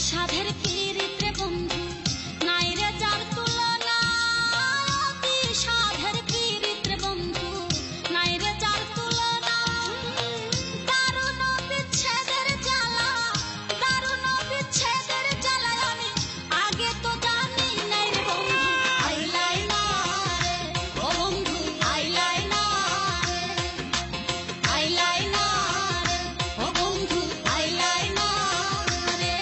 সাধের পিরিত্রে বন্ধু নাই রে যার তুলনা, অতি সাধের পিরিত্রে বন্ধু নাই রে যার তুলনা। দারুণ বিচ্ছেদের জ্বালা, দারুণ বিচ্ছেদের জ্বালায় আমি আগে তো জানি নাই রে বন্ধু। আইলাই না রে ও বন্ধু, আইলাই না রে, আইলাই না রে ও বন্ধু, আইলাই না রে।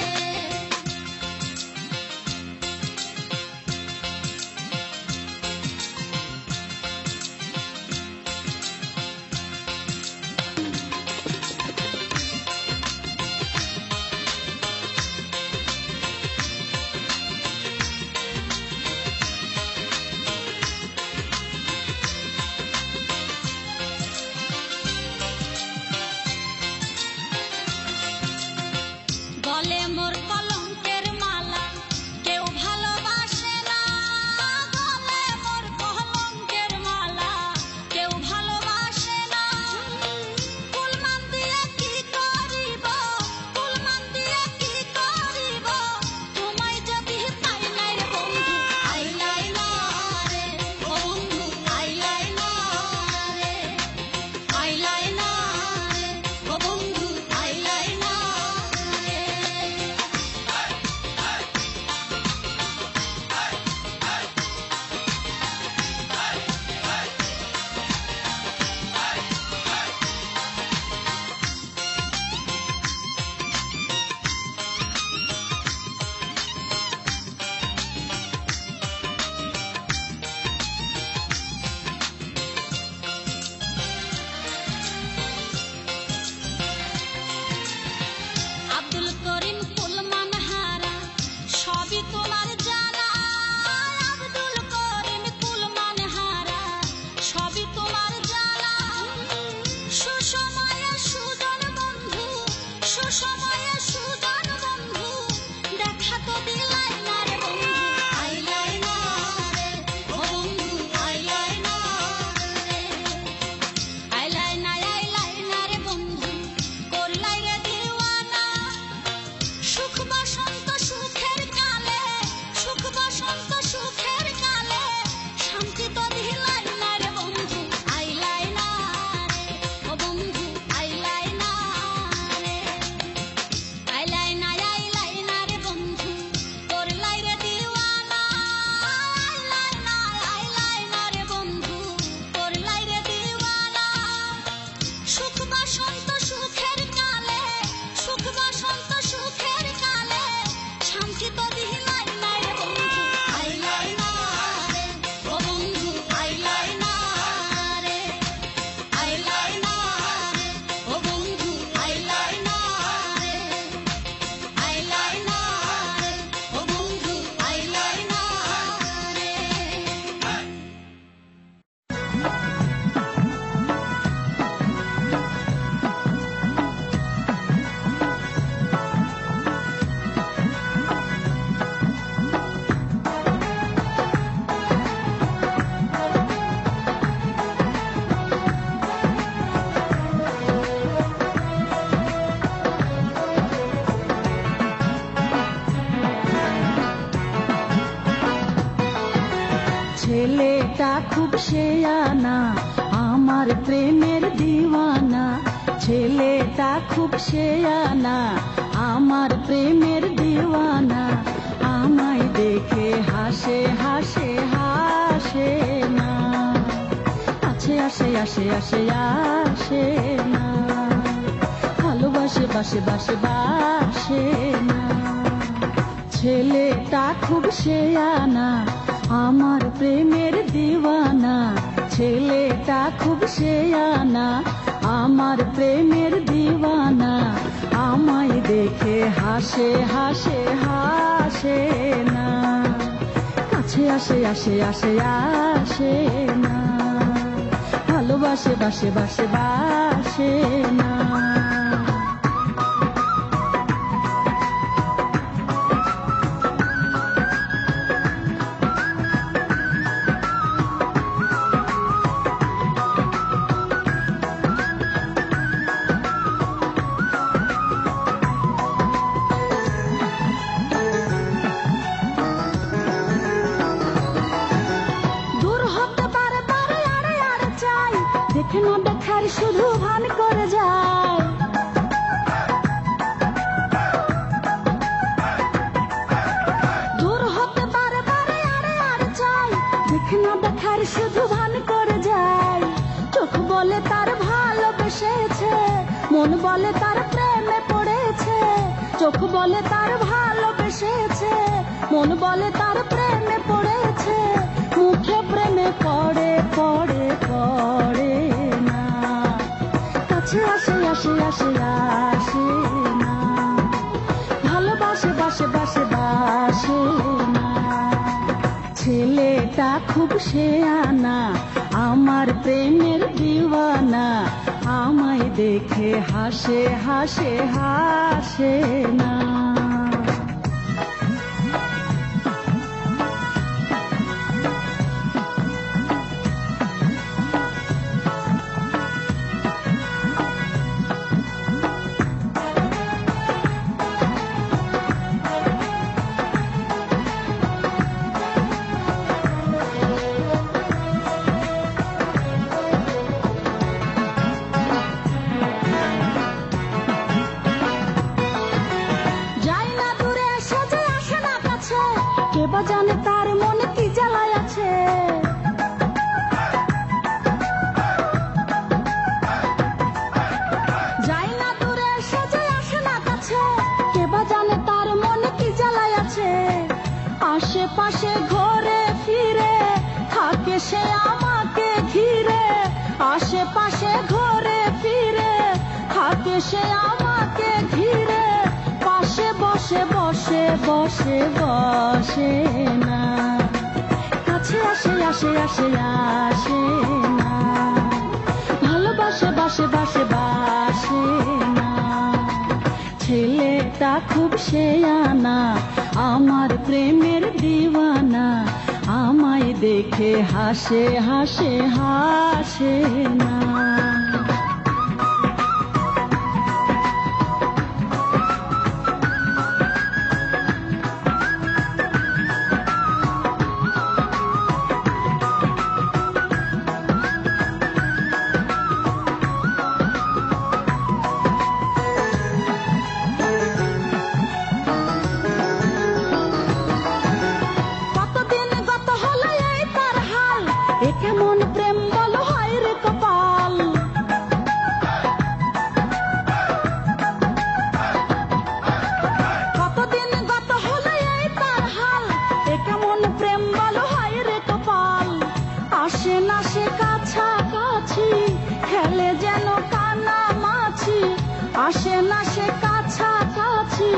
গলে মোর কলঙ্কের মালা কেউ ভালোবাসে না, গলে মোর কলঙ্কের মালা কেউ ভালোবাসে না। ফুলমান দিয়ে কি করিব, ফুলমান দিয়ে কি করিব, তোমায় যদি পাই নাই রে বন্ধু। আইলাই না রে ও বন্ধু, আইলাই না রে, আইলাই না রে ও বন্ধু, আইলাই না রে। আব্দুল করিম ফুলমান হারা সবই তোমার জানা, আব্দুল করিম ফুলমান হারা সবই তোমার জানা। সুসময়ে সুজন বন্ধু, সুসময়ে সুজন বন্ধু, দেখা তো দিলাই না রে বন্ধু। আইলাই না রে ও বন্ধু, আইলাই না রে, আইলাই না রে বন্ধু, করলাই রে দিওয়ানা। সুখ বসন্ত সুখের কালে, সুখ বসন্ত সুখের কালে, শান্তি তো দিলাই না রে বন্ধু। আইলাই না রে ও বন্ধু, আইলাই না রে, আইলাই না রে বন্ধু, করলাই রে দিওয়ানা। আইলাই না রে বন্ধু, করলাই রে দিওয়ানা। সুখ বসন্ত সুখের কালে, সুখ বসন্ত সুখের কালে, শান্তি তো দিলাই না রে বন্ধু। আইলাই না রে ও বন্ধু, আইলাই না রে, আইলাই না রে ও বন্ধু, আইলাই না রে, আইলাই না রে ও বন্ধু, আইলাই না রে। ছেলেটা খুব শেয়ানা, আমার প্রেমের দিওয়ানা। ছেলেটা খুব শেয়ানা, আমার প্রেমের দিওয়ানা। আমায় দেখে হাসে হাসে হাসে না, আছে আসে আসে আসে আসে না, ভালোবাসে বাসে বাসে বাসে না। ছেলেটা খুব শেয়ানা, আমার প্রেমের দিওয়ানা। ছেলেটা খুব শেয়ানা, আমার প্রেমের দিওয়ানা। আমায় দেখে হাসে হাসে হাসে না, কাছে আসে আসে আসে আসে না, ভালোবাসে বাসে বাসে বাসে না। বলে তার প্রেমে পড়েছে, চোখ বলে তার ভালোবেসেছে, মন বলে তার প্রেমে পড়েছে, মুখে প্রেমে পড়ে পড়ে পড়ে না, কাছে আসে আসে আসে আসে না, ভালোবাসে বাসে বাসে বাসে না। ছেলেটা খুব শেয়ানা, আমার প্রেমের দিওয়ানা, আমায় দেখে হাসে হাসে হাসে না। জানে তার মনে কি জ্বালায় আছে, যাই না দূরে সেজে আসে না কাছে, কে বা জানে তার মনে কি জ্বালায় আছে, আশেপাশে ঘুরে ফিরে থাকে সে আমাকে ঘিরে, আশেপাশে ঘুরে ফিরে থাকে সে আমাকে ঘিরে, পাশে বসে বসে বসে বসে না, কাছে আসে আসে আসে আসে না, ভালোবাসে বাসে বাসে বাসে না। ছেলেটা খুব শেয়ানা, আমার প্রেমের দিওয়ানা, আমায় দেখে হাসে হাসে হাসে না। কেমন প্রেম বলো হায় রে কপাল, কতদিন গত হলো এই তার হাল, এ কেমন প্রেম বলো হায় রে কপাল, আসে না সে কাছাকাছি খেলে যেন কানা মাছি, আসে না সে কাছাকাছি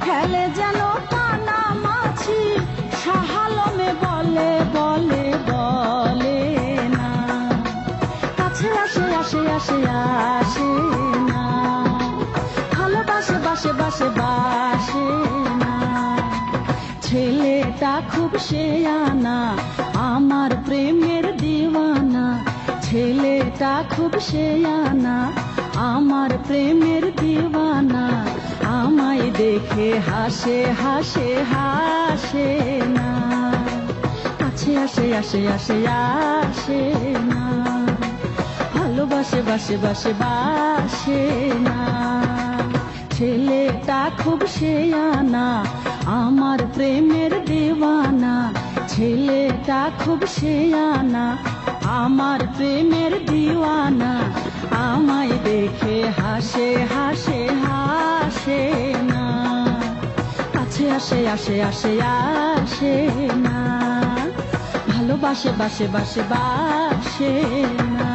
খেলে যেন কানা মাছি, সাহালমে বলে বলে বলে না, কাছে আসে আসে আসে আসে না, ভালোবাসে বাসে বাসে বাসে না। ছেলেটা খুব শেয়ানা, আমার প্রেমের দিওয়ানা, ছেলেটা খুব শেয়ানা, আমার প্রেমের দিওয়ানা, আমায় দেখে হাসে হাসে হাসে না, কাছে আসে আসে আসে আসে না, ভালোবাসে বাসে বাসে বাসে না। ছেলেটা খুব শেয়ানা, আমার প্রেমের দিওয়ানা, ছেলেটা খুব শেয়ানা, আমার প্রেমের দিওয়ানা, আমায় দেখে হাসে হাসে হাসে না, কাছে আসে আসে আসে আসে না, ভালোবাসে বাসে বাসে বাসে না।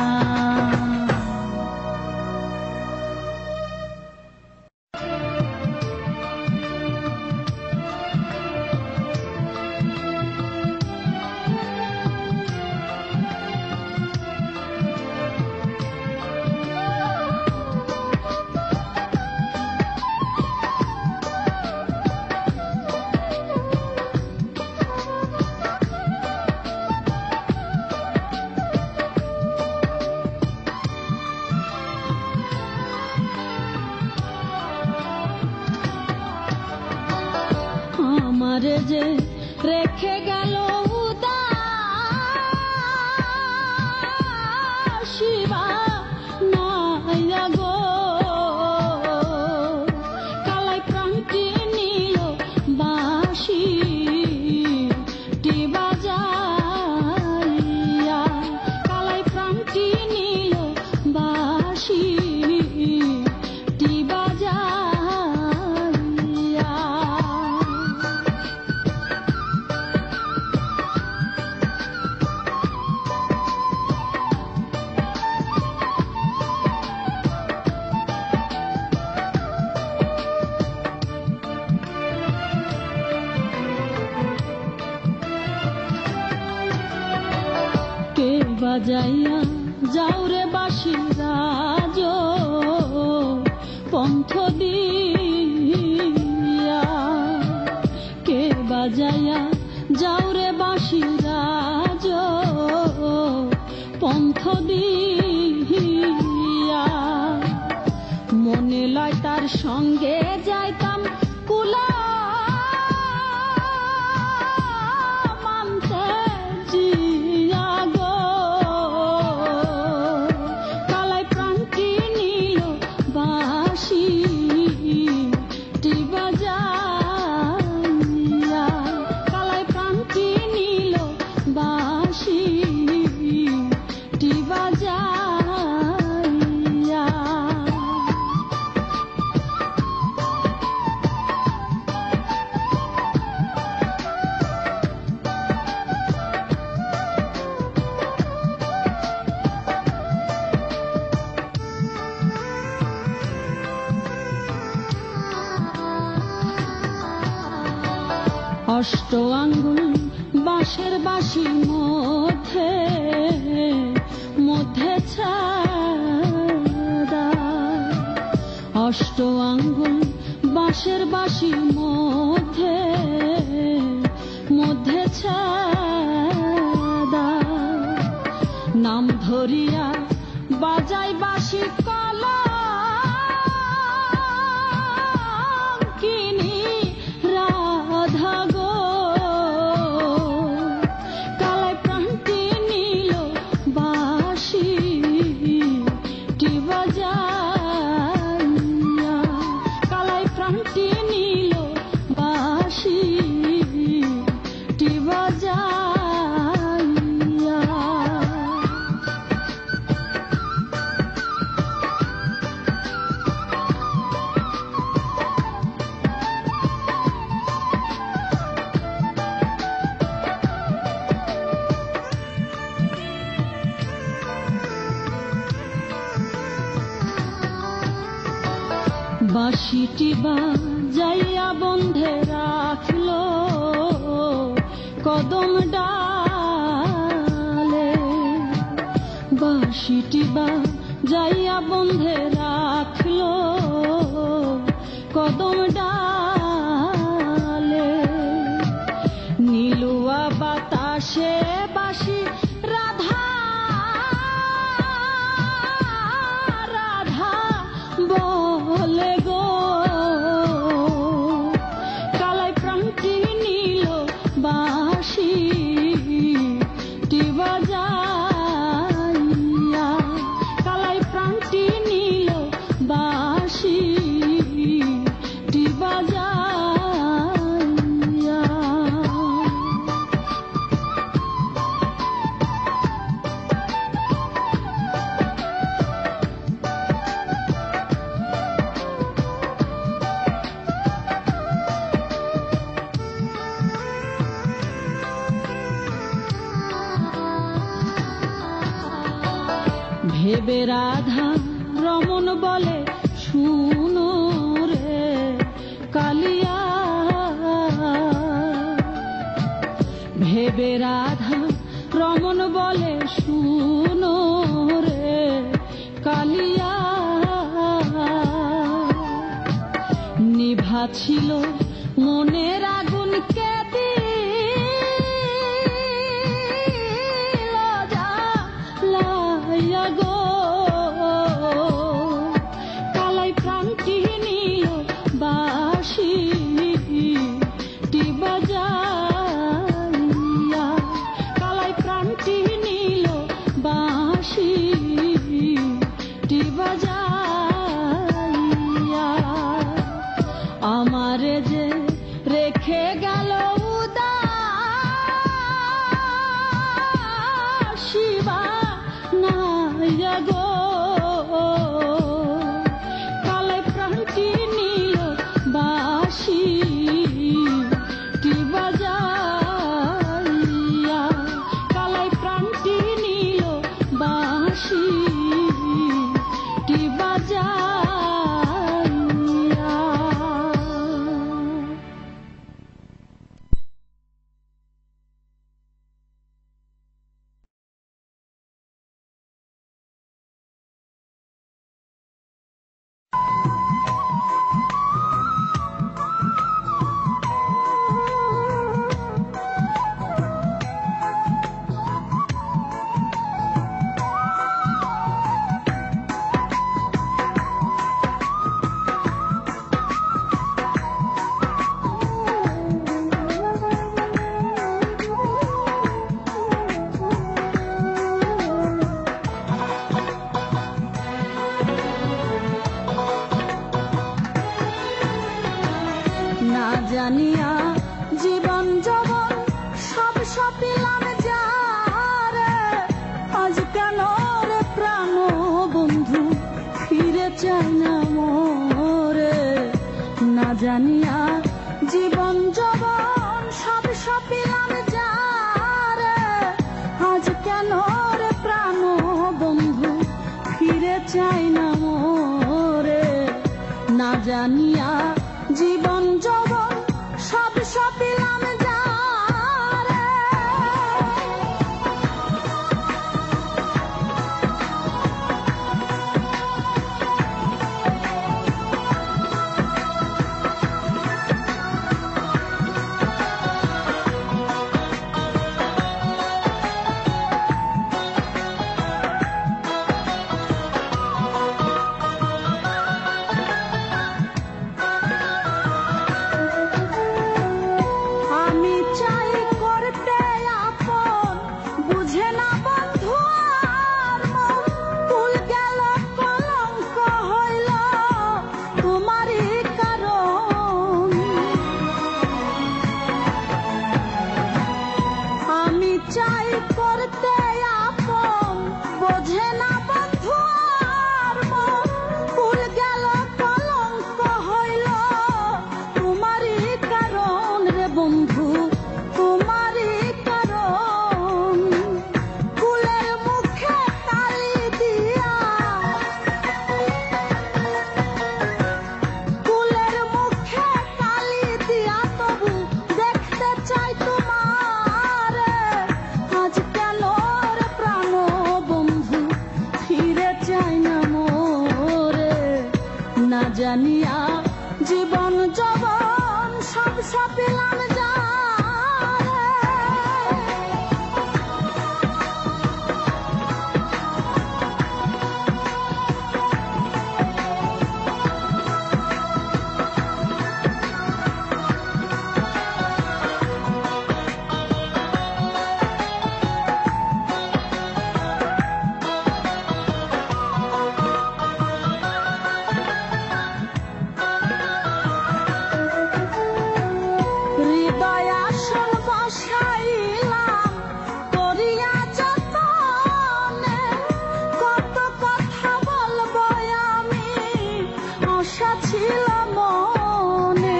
আমারে যে রেখে গেল উদাসীবা নাইয়া গো, কালাই প্রাণটি নিল বাঁশি টি বাজাইয়া, কালাই প্রাণটি নিল বাঁশি টি বাজাইয়া যাও রে বাঁশি রাজ পন্থ দিয়া, কে বাজাইয়া যাও রে বাঁশি রাজ পন্থ দিয়া। মনে লয় তার সঙ্গে যাইতাম কুলা মানতে জিয়া গো, কালাই প্রাণটি নিল বাঁশি টি বাজাইয়া, কালাই প্রাণটি নিল বাঁশি টি বাজাইয়া। অষ্ট আঙ্গুল বাঁশের বাঁশি মধ্যে মধ্যে ছাদা, অষ্ট আঙ্গুল বাঁশের বাঁশি মধ্যে মধ্যে ছাদা। নাম ধরিয়া বাজাই বাঁশি কলা কিনি রাধা গো, কালাই প্রাণটি নিল বাঁশি টি বাজাইয়া, কালাই প্রাণটি নিল বাঁশি টি বাজাইয়া। বাঁশিটি বাজাইয়া বন্ধে রাখলো কদম ডালে, বাঁশিটি বাজাইয়া বন্ধে রাখলো কদম ডালে। নীলুয়া বাতাসে বাঁশি রাধা রাধা বলে গো, কালাই প্রাণটি নিল বাঁশি টি বাজাইয়া, কালাই প্রাণটি নিল বাঁশি টি বাজাইয়া। ভেবে রাধা রমন বলে শুনো রে কালিয়া, ভেবে রাধা রমন বলে শুনো রে কালিয়া। নিভা ছিল মনের আগুন কে দিল জ্বালাইয়া গো, কালাই প্রাণটি নিল বাঁশি টি বাজাইয়া, কালাই প্রাণটি নিল বাঁশি টি বাজাইয়া। আমারে যে রেখে গেল উদাসী বানাইয়া গো, কালাই প্রাণটি নিল বাঁশি টি বাজাইয়া, কালাই প্রাণটি নিল বাঁশি টি বাজাইয়া। জানিয়া জীবন যৌবন সব সপিলাম যারে, আজ কেন রে প্রাণ বন্ধু ফিরে চাই না মোরে। না জানিয়া জীবন যৌবন সব সপিলাম যারে, আজ কেন রে প্রাণ বন্ধু ফিরে চাই না মোরে। না জানিয়া জীবন যৌবন সব সপিলাম যারে। চাই করতে আপন বোঝে না বন্ধু আর মন, ভুল গেল কলঙ্ক হইল তোমারই কারণ রে বন্ধু, তোমারই কারণ। ফুলের মুখে কালি দিয়া, ফুলের মুখে কালি দিয়া তবু দেখতে চাই তোমার। আজ কেন রে প্রাণ বন্ধু ফিরে চাই না মোরে। না জানিয়া জীবন যৌবন সব সপিলাম যারে। হৃদয় আসন বসাইলাম করিয়া যতনে, কত কথা বলবো আমি আশা ছিল মনে।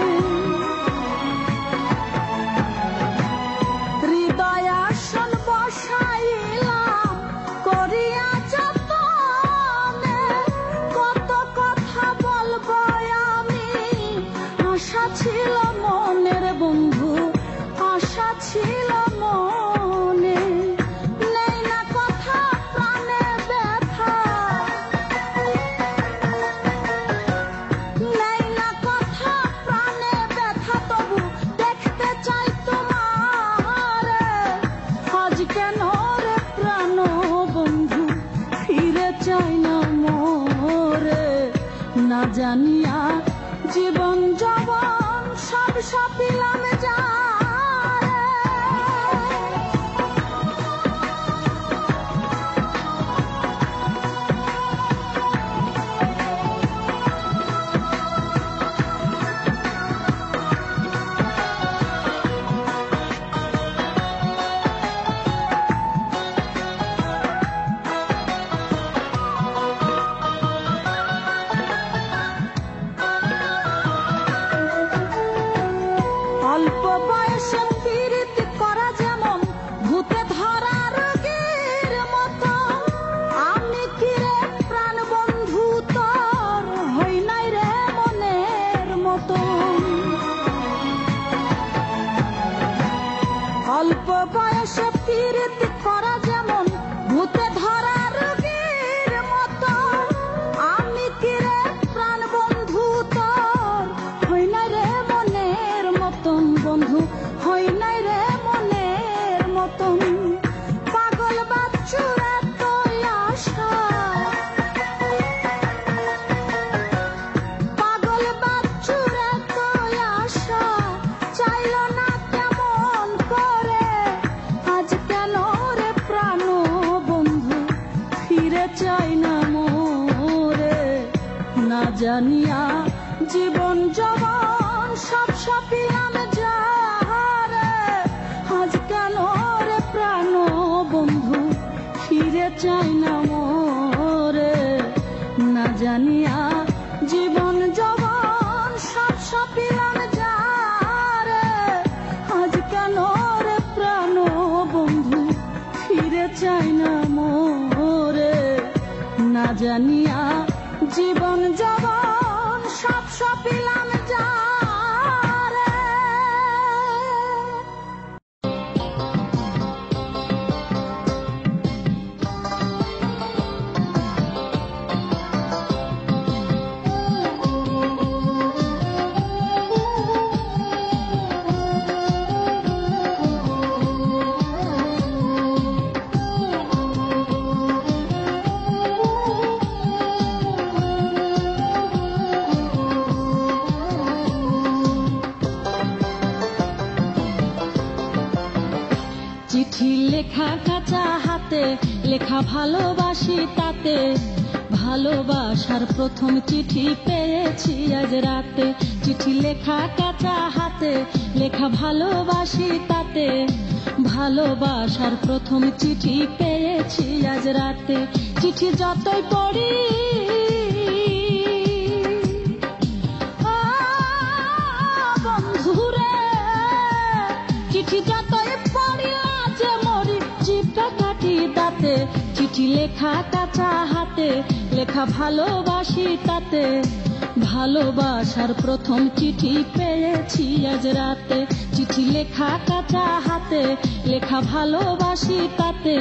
হৃদয় আসন বসাইলাম করিয়া যতনে, কত কথা বলবো আমি আশা ছিল মনের বন্ধু, আশা ছিল মনে। নেই না কথা প্রাণে ব্যথা, নেই না কথা প্রাণে ব্যথা তবু দেখতে চাই তোমার। আজ কেন রে প্রাণ বন্ধু ফিরে চাই না মোরে। না জানিয়া জীবন যৌবন সব সপিলাম যারে। অল্প বয়সে প্রীতি করা যেমন ভূতে ধরা রোগীর মতো, আমি কি রে প্রাণ বন্ধু তোর হই নাই রে মনের মতো। অল্প বয়সে প্রীতি করা যেমন ভূতে ধরা রোগীর মতো, আমি কি রে প্রাণ বন্ধু তোর হই নাই রে মনের মতন বন্ধু, হই নাই রে মনের মতন। পাগল বাচ্চুর এত আশা, পাগল বাচ্চুর এত আশা চাইল না কেমন করে। আজ কেন রে প্রাণ বন্ধু ফিরে চাই না মোরে। না জানিয়া জীবন যৌবন সব সপিলাম জানিয়া জীবন জবন সব সপিলাম যারে। চিঠি লেখা কাঁচা হাতে লেখা ভালোবাসি তাতে, ভালোবাসার প্রথম চিঠি পেয়েছি আজ রাতে। চিঠি লেখা কাঁচা হাতে লেখা ভালোবাসি তাতে, ভালোবাসার প্রথম চিঠি পেয়েছি আজ রাতে। চিঠি যতই পড়ি বন্ধুরে, চিঠি যতই পড়ি আজ মরি জিভটা কাটি দাঁতে। চিঠি লেখা কাঁচা হাতে লেখা ভালোবাসি তাতে, ভালোবাসার প্রথম চিঠি পেয়েছি আজ রাতে। চিঠি লেখা কাঁচা হাতে লেখা ভালোবাসি তাতে,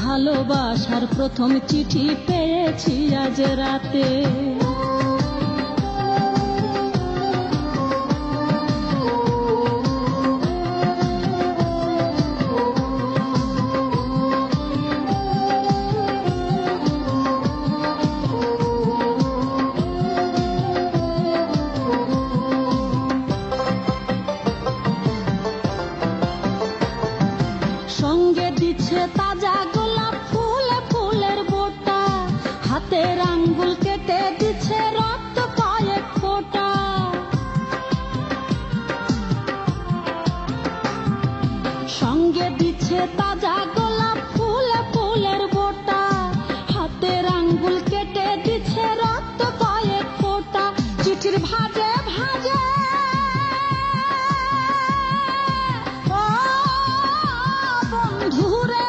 ভালোবাসার প্রথম চিঠি পেয়েছি আজ রাতে। সঙ্গে দিচ্ছে তাজা গোলাপ ফুল, ফুলের বোটা হাতের আঙ্গুল কেটে দিচ্ছে রক্ত কয়েক ফোঁটা। সঙ্গে দিচ্ছে তাজা গোলাপ ফুল, ফুলের বোটা হাতের আঙ্গুল কেটে দিচ্ছে রক্ত কয়েক ফোঁটা। চিঠির ভাজে ভাজে বন্ধুরে,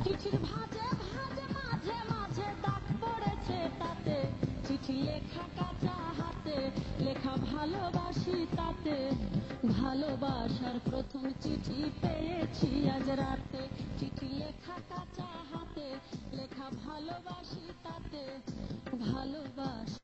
চিঠির ভাজে ভাজে মাঝে মাঝে দাগ পড়েছে তাতে। চিঠি লেখা কাঁচা হাতে লেখা ভালোবাসি তাতে, ভালোবাসার প্রথম চিঠি পেয়েছি আজ রাতে। চিঠি লেখা কাঁচা হাতে লেখা ভালোবাসি তাতে, ভালোবাসা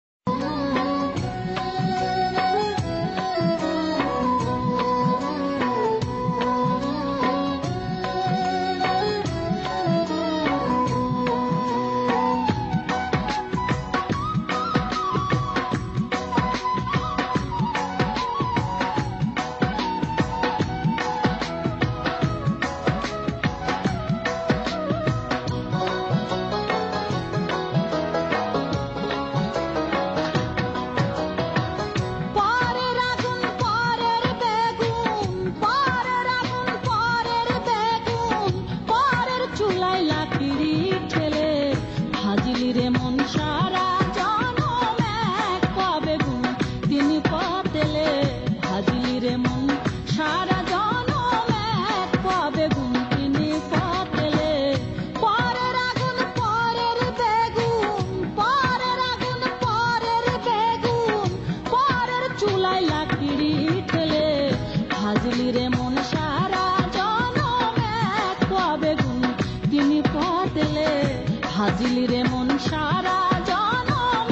হাজিলি রে মন সারা জনম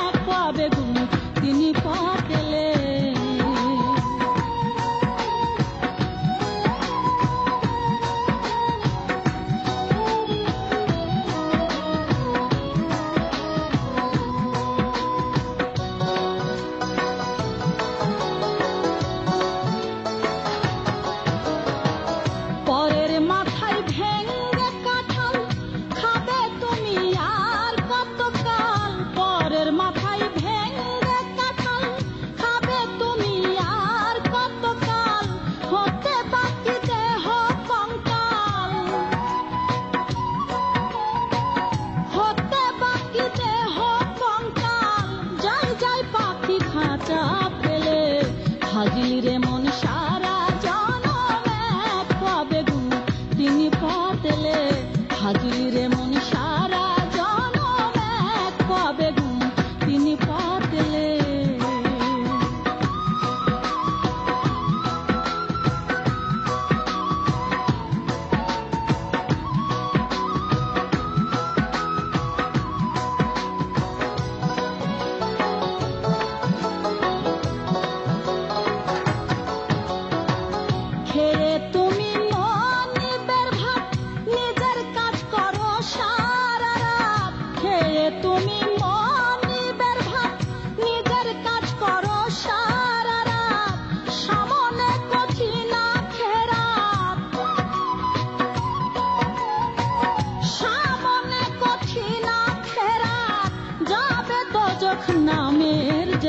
এক পাবে গুণ তিনি পাতেলে। পরের মাথায় ভেঙ্গে কাঁঠাল খাবে তুমি আর কতকাল, পরের মাথায় ভেঙ্গে কাঁঠাল খাবে তুমি আর কতকাল, হতে বাকি দেহ কঙ্কাল, হতে বাকি দেহ কঙ্কাল, যাই যাই পাখি খাঁচা ফেলে। হাজিলি রে মন সারা জনম এক পাবে গুণ তিনি পাতেলে। হাজিলি রে মন সারা জনম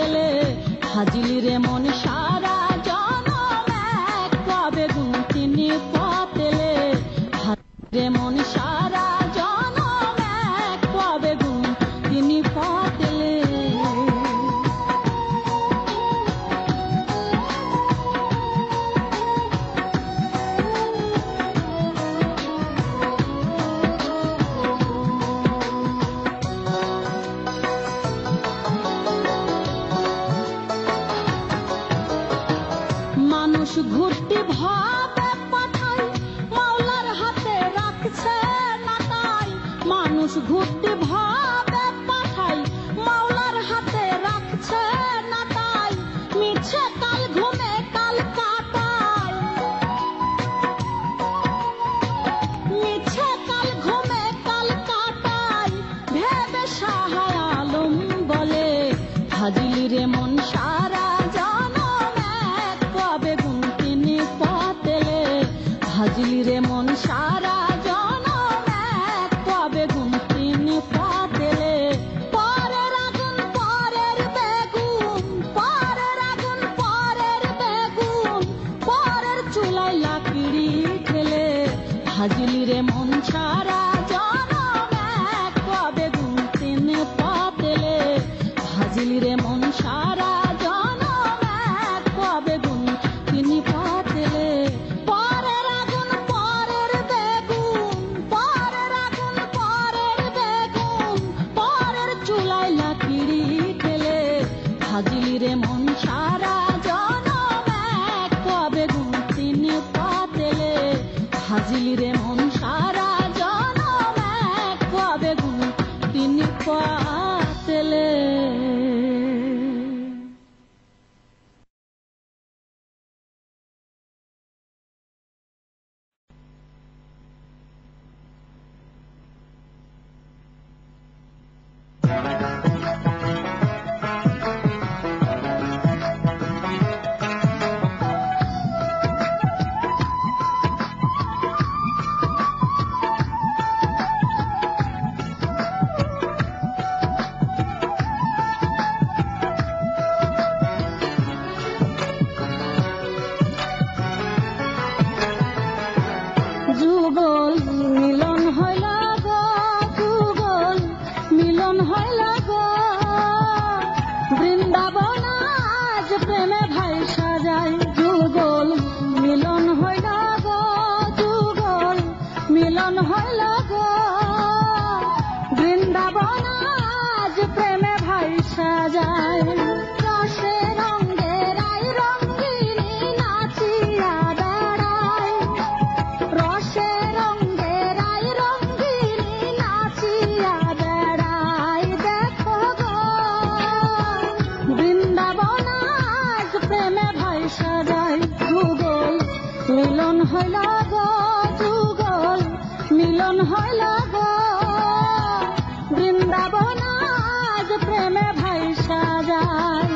তেলে হাজিলি রে মন সারা জনম এক কবে গুণ তিনি পাতেলে রে মন সারা জনম এক কবে গুণ তিনি পাতেলে মানুষ ঘুরতি ভাবে পাঠাই মাওলার হাতে রাখছে না তাই মানুষ ঘুরতি ভাবে পাঠাই মাওলার হাতে রাখছে না তাই মিছে কাল ঘুমে কাল কাটায় মিছে কাল ঘুমে কাল কাটায় ভেবে সাহায় আলম বলে হাজিলি রে মন সারা হাজিলি রে মন সারা জনম এক কবে গুণ তিনি পাতেলে পরের আগুন পরের বেগুন পরের আগুন পরের বেগুন পরের চুলায় লাকড়ি ঠেলে হাজিলি রে মন সারা জনম এক কবে গুণ তিনি পাতেলে হাজিলি রে মন সারা জনম এক কবে গুণ তিনি পাতেলে হাজিলি রে মন সারা জনম এক কবে গুণ তিনি পাতেলে হাজিলি রে মন সারা জনম এক কবে গুণ তিনি পাতেলে যুগল মিলন হইল গো যুগল মিলন হইল গো বৃন্দাবন আজ প্রেমে ভাই সাজায় যুগল মিলন হইল গো যুগল মিলন হইল গো বৃন্দাবন আজ প্রেমে ভাই সাজায় রসে রঙ্গে রাই রঙ্গিনী নাচিয়া বেড়ায় রসে রঙ্গে রাই রঙ্গিনী নাচিয়া বেড়ায় দেখো গো বৃন্দাবন আজ প্রেমে ভাই সাজায় যুগল মিলন হইল গো যুগল মিলন হইল গো বৃন্দাবন আজ প্রেমে ভাই সাজায়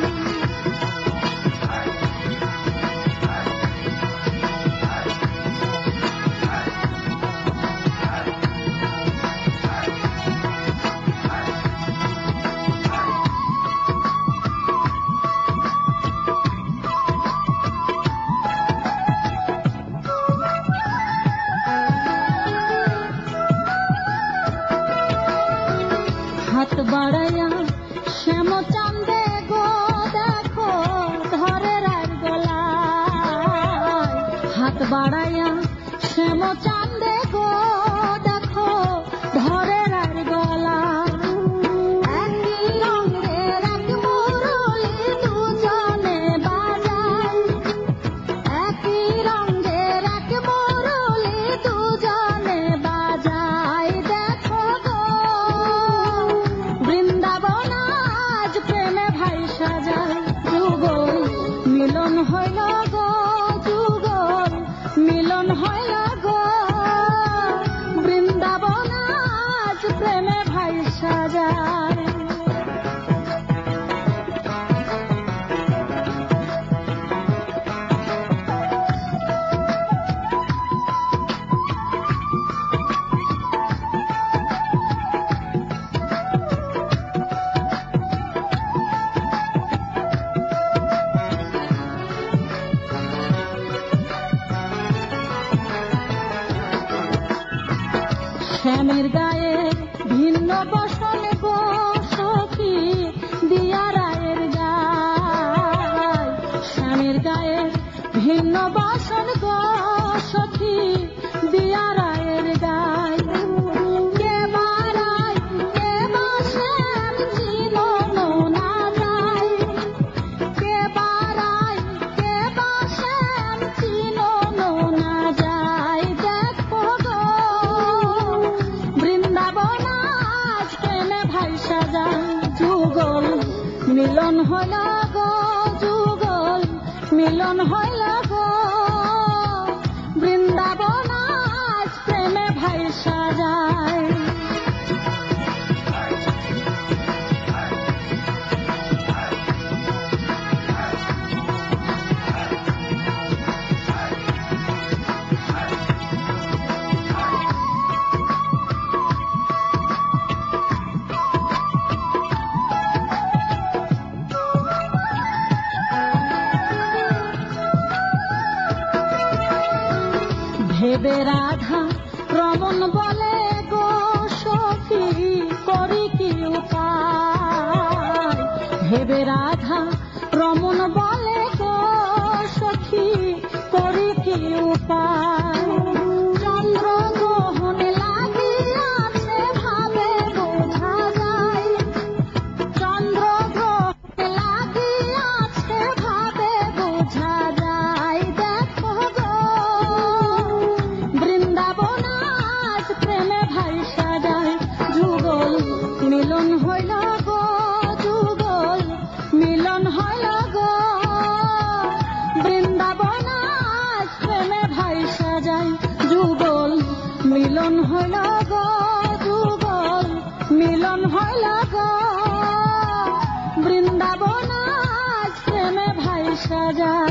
শ্যামের গায়ে ভিন্ন বসন গো সখী দিয়া রায়ের গায়, শ্যামের গায়ে ভিন্ন বসন গো সখী দিয়া রায়ের গায়। কে বারায় কে বাসেন চিনো না যায়, কে বারায় কে বাসেন চিনো না যায়। দেখো গো বৃন্দাবন আজ প্রেমে ভাইসা যায়, যুগল মিলন হইল গো যুগল মিলন হইল গো, বৃন্দাবন আজ প্রেমে ভাইসা যায়। ভেবে রাধা রমন বলে গো সখী করি কি উপায়, ভেবে রাধা রমন বলে গো সখী করি কি উপায়। চন্দ্র গ্রহণ লাগিয়াছে ভাবে বোঝা যায়, চন্দ্র গ্রহণ লাগিয়াছে ভাবে বোঝা যায়। দেখো গো বৃন্দাবন আজ প্রেমে ভাইসা যায়, যুগল মিলন হইল গো যুগল মিলন হইল গো, বৃন্দাবন আজ প্রেমে ভাইসা যায়, যুগল মিলন হইল গো যুগল মিলন হইল গো, বৃন্দাবন আজ প্রেমে ভাইসা যায়।